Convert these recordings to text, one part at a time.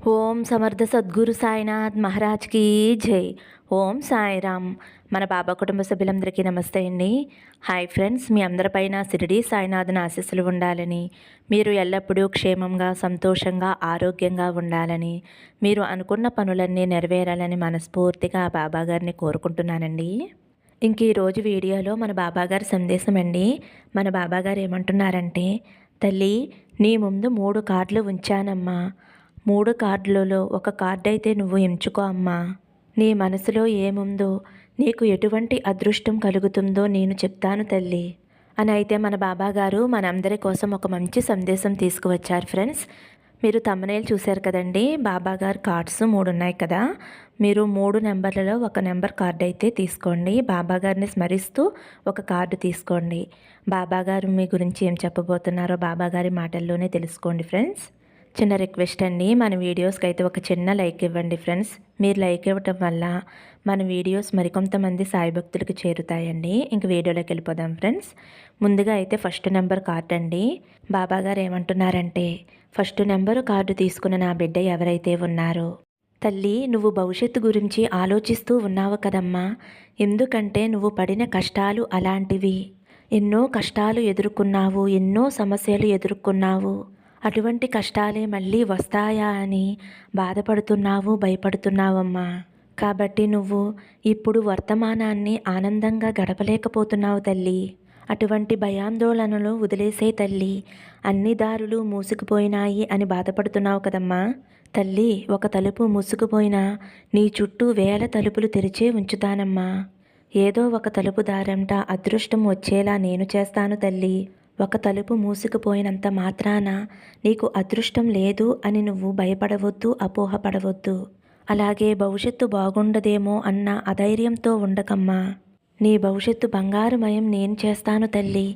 ఓం సమర్థ సద్గురు సాయినాథ్ మహారాజ్కి జై. ఓం సాయిరామ్. మన బాబా కుటుంబ సభ్యులందరికీ నమస్తే అండి. హాయ్ ఫ్రెండ్స్, మీ అందరిపైన షిరిడి సాయినాథుని ఆశీస్సులు ఉండాలని, మీరు ఎల్లప్పుడూ క్షేమంగా సంతోషంగా ఆరోగ్యంగా ఉండాలని, మీరు అనుకున్న పనులన్నీ నెరవేరాలని మనస్ఫూర్తిగా బాబాగారిని కోరుకుంటున్నానండి. ఇంక ఈరోజు వీడియోలో మన బాబాగారి సందేశం అండి. మన బాబాగారు ఏమంటున్నారంటే, తల్లి నీ ముందు 3 కార్డులు ఉంచానమ్మా. 3 కార్డులలో ఒక కార్డు అయితే నువ్వు ఎంచుకో అమ్మా. నీ మనసులో ఏముందో, నీకు ఎటువంటి అదృష్టం కలుగుతుందో నేను చెప్తాను తల్లి అని అయితే మన బాబాగారు మనందరి కోసం ఒక మంచి సందేశం తీసుకువచ్చారు ఫ్రెండ్స్. మీరు థంబ్నెయిల్ చూశారు కదండి. బాబాగారు కార్డ్స్ 3 ఉన్నాయి కదా. మీరు 3 నెంబర్లలో ఒక నెంబర్ కార్డు అయితే తీసుకోండి. బాబాగారిని స్మరిస్తూ ఒక కార్డు తీసుకోండి. బాబాగారు మీ గురించి ఏం చెప్పబోతున్నారో బాబాగారి మాటల్లోనే తెలుసుకోండి ఫ్రెండ్స్. చిన్న రిక్వెస్ట్ అండి, మన వీడియోస్కి అయితే ఒక చిన్న లైక్ ఇవ్వండి ఫ్రెండ్స్. మీరు లైక్ ఇవ్వటం వల్ల మన వీడియోస్ మరికొంతమంది సాయి భక్తులకు చేరుతాయండి. ఇంక వీడియోలోకి వెళ్ళిపోదాం ఫ్రెండ్స్. ముందుగా అయితే ఫస్ట్ నెంబర్ కార్డ్ అండి. బాబాగారు ఏమంటున్నారంటే, ఫస్ట్ నెంబరు కార్డు తీసుకున్న నా బిడ్డ ఎవరైతే ఉన్నారో, తల్లి నువ్వు భవిష్యత్తు గురించి ఆలోచిస్తూ ఉన్నావు కదమ్మా. ఎందుకంటే నువ్వు పడిన కష్టాలు అలాంటివి. ఎన్నో కష్టాలు ఎదుర్కొన్నావు, ఎన్నో సమస్యలు ఎదుర్కొన్నావు. అటువంటి కష్టాలే మళ్ళీ వస్తాయా అని బాధపడుతున్నావు, భయపడుతున్నావమ్మా. కాబట్టి నువ్వు ఇప్పుడు వర్తమానాన్ని ఆనందంగా గడపలేకపోతున్నావు తల్లి. అటువంటి భయాందోళనలు వదిలేసే తల్లి. అన్ని దారులు మూసుకుపోయినాయి అని బాధపడుతున్నావు కదమ్మా. తల్లి ఒక తలుపు మూసుకుపోయినా నీ చుట్టూ వేల తలుపులు తెరిచే ఉంచుతానమ్మా. ఏదో ఒక తలుపు దారంట అదృష్టం వచ్చేలా నేను చేస్తాను తల్లి. ఒక తలుపు మూసుకుపోయినంత మాత్రాన నీకు అదృష్టం లేదు అని నువ్వు భయపడవద్దు, అపోహపడవద్దు. అలాగే భవిష్యత్తు బాగుండదేమో అన్న అధైర్యంతో ఉండకమ్మా. నీ భవిష్యత్తు బంగారుమయం నేను చేస్తాను తల్లి.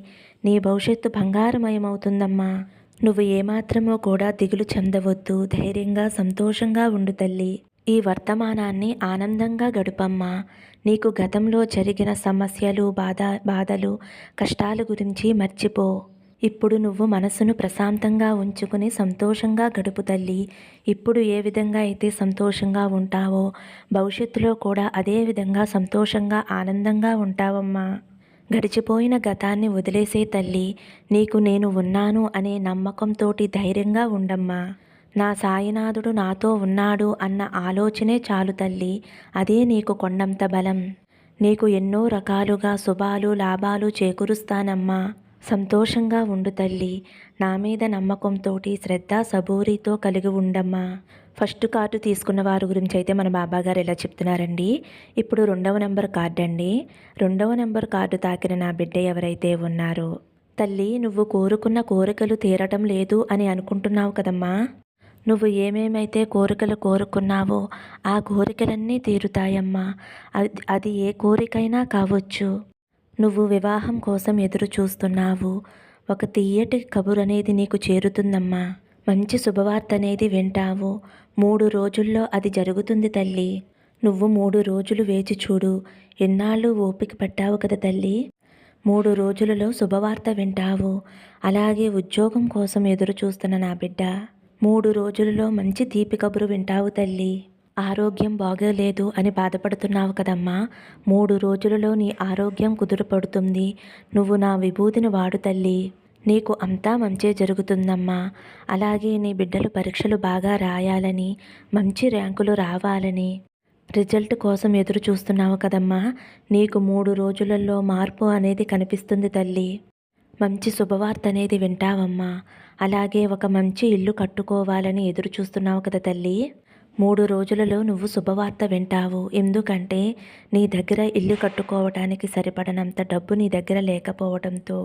నీ భవిష్యత్తు బంగారుమయం అవుతుందమ్మా. నువ్వు ఏమాత్రమో కూడా దిగులు చెందవద్దు. ధైర్యంగా సంతోషంగా ఉండు తల్లి. ఈ వర్తమానాన్ని ఆనందంగా గడుపమ్మా. నీకు గతంలో జరిగిన సమస్యలు, బాధలు, కష్టాల గురించి మర్చిపో. ఇప్పుడు నువ్వు మనసును ప్రశాంతంగా ఉంచుకుని సంతోషంగా గడుపు తల్లి. ఇప్పుడు ఏ విధంగా అయితే సంతోషంగా ఉంటావో భవిష్యత్తులో కూడా అదే విధంగా సంతోషంగా ఆనందంగా ఉంటావమ్మా. గడిచిపోయిన గతాన్ని వదిలేసే తల్లి. నీకు నేను ఉన్నాను అనే నమ్మకంతోటి ధైర్యంగా ఉండమ్మా. నా సాయినాథుడు నాతో ఉన్నాడు అన్న ఆలోచనే చాలు తల్లి. అదే నీకు కొండంత బలం. నీకు ఎన్నో రకాలుగా శుభాలు, లాభాలు చేకూరుస్తానమ్మా. సంతోషంగా ఉండు తల్లి. నా మీద నమ్మకంతోటి శ్రద్ధ, సబూరితో కలిగి ఉండమ్మా. ఫస్ట్ కార్డు తీసుకున్న వారి గురించి అయితే మన బాబాగారు ఎలా చెప్తున్నారండి. ఇప్పుడు 2వ నెంబర్ కార్డు అండి. 2వ నెంబర్ కార్డు తాకిన నా బిడ్డ ఎవరైతే ఉన్నారో, తల్లి నువ్వు కోరుకున్న కోరికలు తీరటం లేదు అని అనుకుంటున్నావు కదమ్మా. నువ్వు ఏమేమైతే కోరికలు కోరుకున్నావో ఆ కోరికలన్నీ తీరుతాయమ్మా. అది ఏ కోరికైనా కావచ్చు. నువ్వు వివాహం కోసం ఎదురు చూస్తున్నావు. ఒక తీయటి కబురు అనేది నీకు చేరుతుందమ్మా. మంచి శుభవార్త అనేది వింటావు. 3 రోజుల్లో అది జరుగుతుంది తల్లి. నువ్వు 3 రోజులు వేచి చూడు. ఎన్నాళ్ళు ఓపిక పట్టావు కదా తల్లి. 3 రోజులలో శుభవార్త వింటావు. అలాగే ఉద్యోగం కోసం ఎదురు చూస్తున్న నా బిడ్డ, 3 రోజులలో మంచి తీపి కబురు వింటావు తల్లి. ఆరోగ్యం బాగోలేదు అని బాధపడుతున్నావు కదమ్మా. 3 రోజులలో నీ ఆరోగ్యం కుదురుపడుతుంది. నువ్వు నా విభూతిని వాడు తల్లి. నీకు అంతా మంచే జరుగుతుందమ్మా. అలాగే నీ బిడ్డలు పరీక్షలు బాగా రాయాలని, మంచి ర్యాంకులు రావాలని, రిజల్ట్ కోసం ఎదురు చూస్తున్నావు కదమ్మా. నీకు 3 రోజులలో మార్పు అనేది కనిపిస్తుంది తల్లి. మంచి శుభవార్త అనేది వింటావమ్మా. అలాగే ఒక మంచి ఇల్లు కట్టుకోవాలని ఎదురు చూస్తున్నావు కదా తల్లి. 3 రోజులలో నువ్వు శుభవార్త వింటావు. ఎందుకంటే నీ దగ్గర ఇల్లు కట్టుకోవటానికి సరిపడనంత డబ్బు నీ దగ్గర లేకపోవడంతో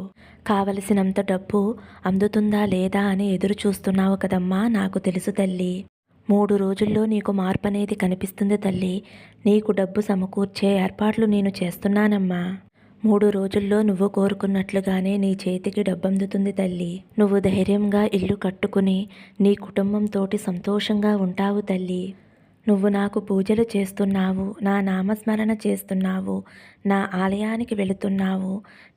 కావలసినంత డబ్బు అందుతుందా లేదా అని ఎదురు చూస్తున్నావు కదమ్మా. నాకు తెలుసు తల్లి. 3 రోజుల్లో నీకు మార్పు అనేది కనిపిస్తుంది తల్లి. నీకు డబ్బు సమకూర్చే ఏర్పాట్లు నేను చేస్తున్నానమ్మా. 3 రోజుల్లో నువ్వు కోరుకున్నట్లుగానే నీ చేతికి డబ్బందుతుంది తల్లి. నువ్వు ధైర్యంగా ఇల్లు కట్టుకుని నీ కుటుంబంతోటి సంతోషంగా ఉంటావు తల్లి. నువ్వు నాకు పూజలు చేస్తున్నావు, నా నామస్మరణ చేస్తున్నావు, నా ఆలయానికి వెళుతున్నావు,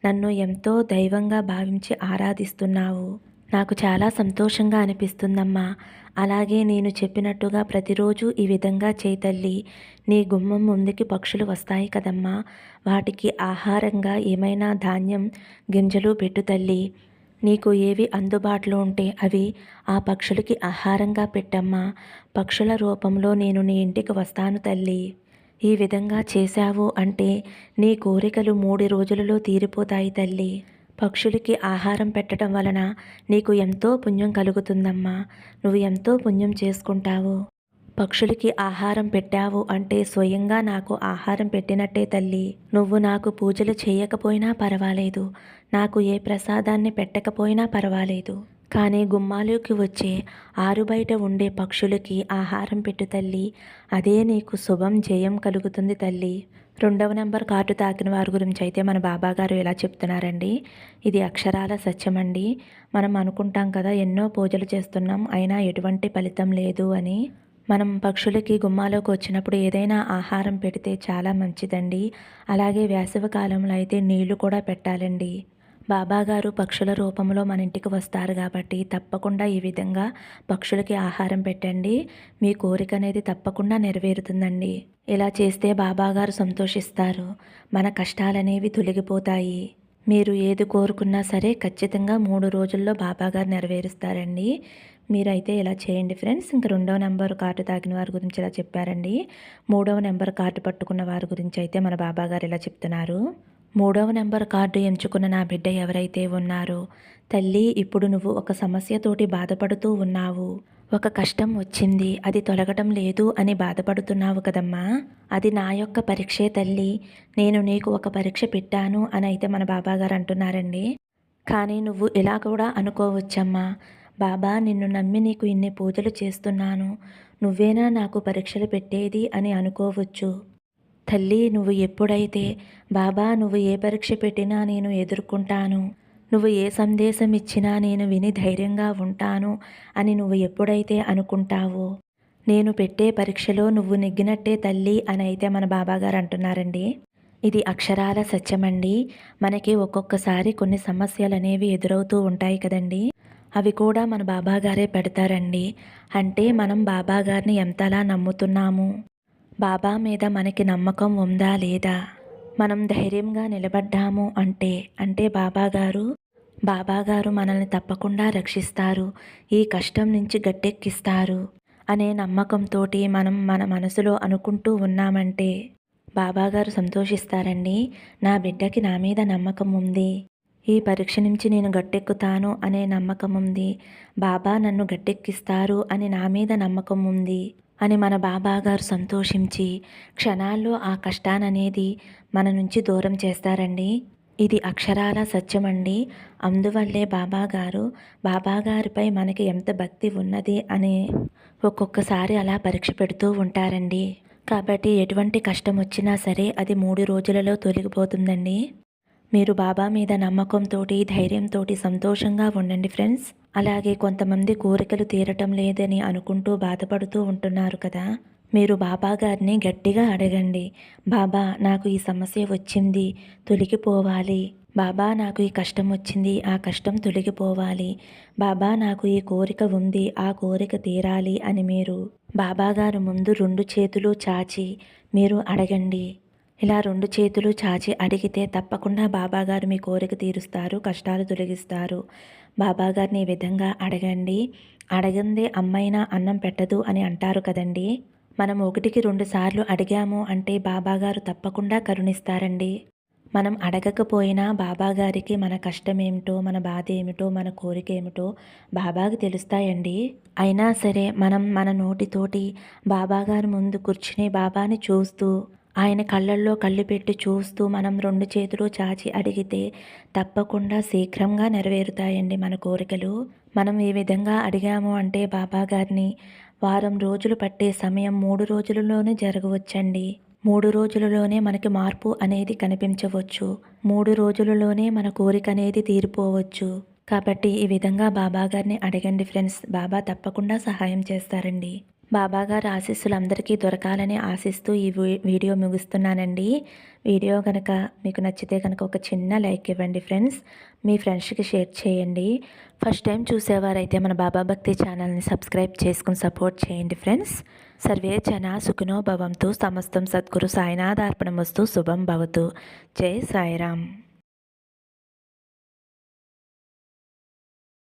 నన్ను ఎంతో దైవంగా భావించి ఆరాధిస్తున్నావు. నాకు చాలా సంతోషంగా అనిపిస్తుందమ్మా. అలాగే నేను చెప్పినట్టుగా ప్రతిరోజు ఈ విధంగా చేయి తల్లి. నీ గుమ్మం ముందుకి పక్షులు వస్తాయి కదమ్మా! వాటికి ఆహారంగా ఏమైనా ధాన్యం గింజలు పెట్టు తల్లి. నీకు ఏవి అందుబాటులో ఉంటే అవి ఆ పక్షులకి ఆహారంగా పెట్టమ్మా. పక్షుల రూపంలో నేను నీ ఇంటికి వస్తాను తల్లి. ఈ విధంగా చేశావు అంటే నీ కోరికలు 3 రోజులలో తీరిపోతాయి తల్లి. పక్షులకి ఆహారం పెట్టడం వలన నీకు ఎంతో పుణ్యం కలుగుతుందమ్మా. నువ్వు ఎంతో పుణ్యం చేసుకుంటావు. పక్షులకి ఆహారం పెట్టావు అంటే స్వయంగా నాకు ఆహారం పెట్టినట్టే తల్లి. నువ్వు నాకు పూజలు చేయకపోయినా పర్వాలేదు, నాకు ఏ ప్రసాదాన్ని పెట్టకపోయినా పర్వాలేదు, కానీ గుమ్మాలోకి వచ్చే ఆరుబయట ఉండే పక్షులకి ఆహారం పెట్టు తల్లి. అదే నీకు శుభం జయం కలుగుతుంది తల్లి. 2వ నెంబర్ కార్డు తాకిన వారి గురించి అయితే మన బాబాగారు ఇలా చెప్తున్నారండి. ఇది అక్షరాల సత్యమండి. మనం అనుకుంటాం కదా, ఎన్నో పూజలు చేస్తున్నాం అయినా ఎటువంటి ఫలితం లేదు అని. మనం పక్షులకి గుమ్మాలోకి వచ్చినప్పుడు ఏదైనా ఆహారం పెడితే చాలా మంచిదండి. అలాగే వేసవి కాలంలో అయితే నీళ్లు కూడా పెట్టాలండి. బాబాగారు పక్షుల రూపంలో మన ఇంటికి వస్తారు కాబట్టి తప్పకుండా ఈ విధంగా పక్షులకి ఆహారం పెట్టండి. మీ కోరిక అనేది తప్పకుండా నెరవేరుతుందండి. ఇలా చేస్తే బాబాగారు సంతోషిస్తారు. మన కష్టాలనేవి తొలగిపోతాయి. మీరు ఏది కోరుకున్నా సరే ఖచ్చితంగా 3 రోజుల్లో బాబాగారు నెరవేరుస్తారండి. మీరైతే ఇలా చేయండి ఫ్రెండ్స్. ఇంక 2వ నెంబర్ కార్డు తాకిన వారి గురించి ఇలా చెప్పారండి. 3వ నెంబర్ కార్డు పట్టుకున్న వారి గురించి అయితే మన బాబాగారు ఇలా చెప్తున్నారు. 3వ నెంబర్ కార్డు ఎంచుకున్న నా బిడ్డ ఎవరైతే ఉన్నారో, తల్లి ఇప్పుడు నువ్వు ఒక సమస్యతోటి బాధపడుతూ ఉన్నావు. ఒక కష్టం వచ్చింది, అది తొలగటం లేదు అని బాధపడుతున్నావు కదమ్మా. అది నా యొక్క పరీక్షే తల్లి. నేను నీకు ఒక పరీక్ష పెట్టాను అని అయితే మన బాబాగారు అంటున్నారండి. కానీ నువ్వు ఇలా కూడా అనుకోవచ్చమ్మా, బాబా నిన్ను నమ్మి నీకు ఇన్ని పూజలు చేస్తున్నాను, నువ్వేనా నాకు పరీక్షలు పెట్టేది అని అనుకోవచ్చు. తల్లి నువ్వు ఎప్పుడైతే బాబా నువ్వు ఏ పరీక్ష పెట్టినా నేను ఎదుర్కొంటాను, నువ్వు ఏ సందేశం ఇచ్చినా నేను విని ధైర్యంగా ఉంటాను అని నువ్వు ఎప్పుడైతే అనుకుంటావో, నేను పెట్టే పరీక్షలో నువ్వు నెగ్గినట్టే తల్లి అని అయితే మన బాబాగారు అంటున్నారండి. ఇది అక్షరాల సత్యమండి. మనకి ఒక్కొక్కసారి కొన్ని సమస్యలు అనేవి ఎదురవుతూ ఉంటాయి కదండి. అవి కూడా మన బాబాగారే పెడతారండి. అంటే మనం బాబాగారిని ఎంతలా నమ్ముతున్నాము, బాబా మీద మనకి నమ్మకం ఉందా లేదా, మనం ధైర్యంగా నిలబడ్డాము అంటే బాబాగారు మనల్ని తప్పకుండా రక్షిస్తారు, ఈ కష్టం నుంచి గట్టెక్కిస్తారు అనే నమ్మకంతో మనం మన మనసులో అనుకుంటూ ఉన్నామంటే బాబాగారు సంతోషిస్తారండి. నా బిడ్డకి నా మీద నమ్మకం ఉంది, ఈ పరీక్ష నుంచి నేను గట్టెక్కుతాను అనే నమ్మకం ఉంది, బాబా నన్ను గట్టెక్కిస్తారు అని నా మీద నమ్మకం ఉంది అని మన బాబాగారు సంతోషించి క్షణాల్లో ఆ కష్టాననేది మన నుంచి దూరం చేస్తారండి. ఇది అక్షరాల సత్యమండి. అందువల్లే బాబాగారిపై మనకి ఎంత భక్తి ఉన్నది అని ఒక్కొక్కసారి అలా పరీక్ష పెడుతూ ఉంటారండి. కాబట్టి ఎటువంటి కష్టం వచ్చినా సరే అది 3 రోజులలో తొలగిపోతుందండి. మీరు బాబా మీద నమ్మకంతోటి ధైర్యంతోటి సంతోషంగా ఉండండి ఫ్రెండ్స్. అలాగే కొంతమంది కోరికలు తీరటం లేదని అనుకుంటూ బాధపడుతూ ఉంటున్నారు కదా, మీరు బాబా గారిని గట్టిగా అడగండి. బాబా నాకు ఈ సమస్య వచ్చింది, తొలగిపోవాలి. బాబా నాకు ఈ కష్టం వచ్చింది, ఆ కష్టం తొలగిపోవాలి. బాబా నాకు ఈ కోరిక ఉంది, ఆ కోరిక తీరాలి అని మీరు బాబాగారు ముందు 2 చేతులు చాచి మీరు అడగండి. ఇలా 2 చేతులు చాచి అడిగితే తప్పకుండా బాబాగారు మీ కోరిక తీరుస్తారు, కష్టాలు తొలగిస్తారు. బాబాగారిని ఈ విధంగా అడగండి. అడగందే అమ్మైనా అన్నం పెట్టదు అని అంటారు కదండి. మనం 1కి 2 సార్లు అడిగాము అంటే బాబాగారు తప్పకుండా కరుణిస్తారండి. మనం అడగకపోయినా బాబాగారికి మన కష్టమేమిటో, మన బాధ ఏమిటో, మన కోరిక ఏమిటో బాబాకి తెలుస్తాయండి. అయినా సరే మనం మన నోటితోటి బాబాగారి ముందు కూర్చుని బాబాని చూస్తూ, ఆయన కళ్ళల్లో కళ్ళు పెట్టి చూస్తూ మనం 2 చేతులు చాచి అడిగితే తప్పకుండా శీఘ్రంగా నెరవేరుతాయండి మన కోరికలు. మనం ఈ విధంగా అడిగాము అంటే బాబాగారిని వారం రోజులు పట్టే సమయం 3 రోజులలోనే జరగవచ్చండి. 3 రోజులలోనే మనకి మార్పు అనేది కనిపించవచ్చు. 3 రోజులలోనే మన కోరిక అనేది తీరిపోవచ్చు. కాబట్టి ఈ విధంగా బాబాగారిని అడగండి ఫ్రెండ్స్. బాబా తప్పకుండా సహాయం చేస్తారండి. బాబాగారి ఆశీస్సులు అందరికీ దొరకాలని ఆశిస్తూ ఈ వీడియో ముగిస్తున్నానండి. వీడియో కనుక మీకు నచ్చితే కనుక ఒక చిన్న లైక్ ఇవ్వండి ఫ్రెండ్స్. మీ ఫ్రెండ్స్కి షేర్ చేయండి. ఫస్ట్ టైం చూసేవారైతే మన బాబా భక్తి ఛానల్ని సబ్స్క్రైబ్ చేసుకుని సపోర్ట్ చేయండి ఫ్రెండ్స్. సర్వే జన సుఖినో భవంతు. సమస్తం సద్గురు సాయినాథార్పణమస్తు. శుభం భవతు. జై సాయిరామ్.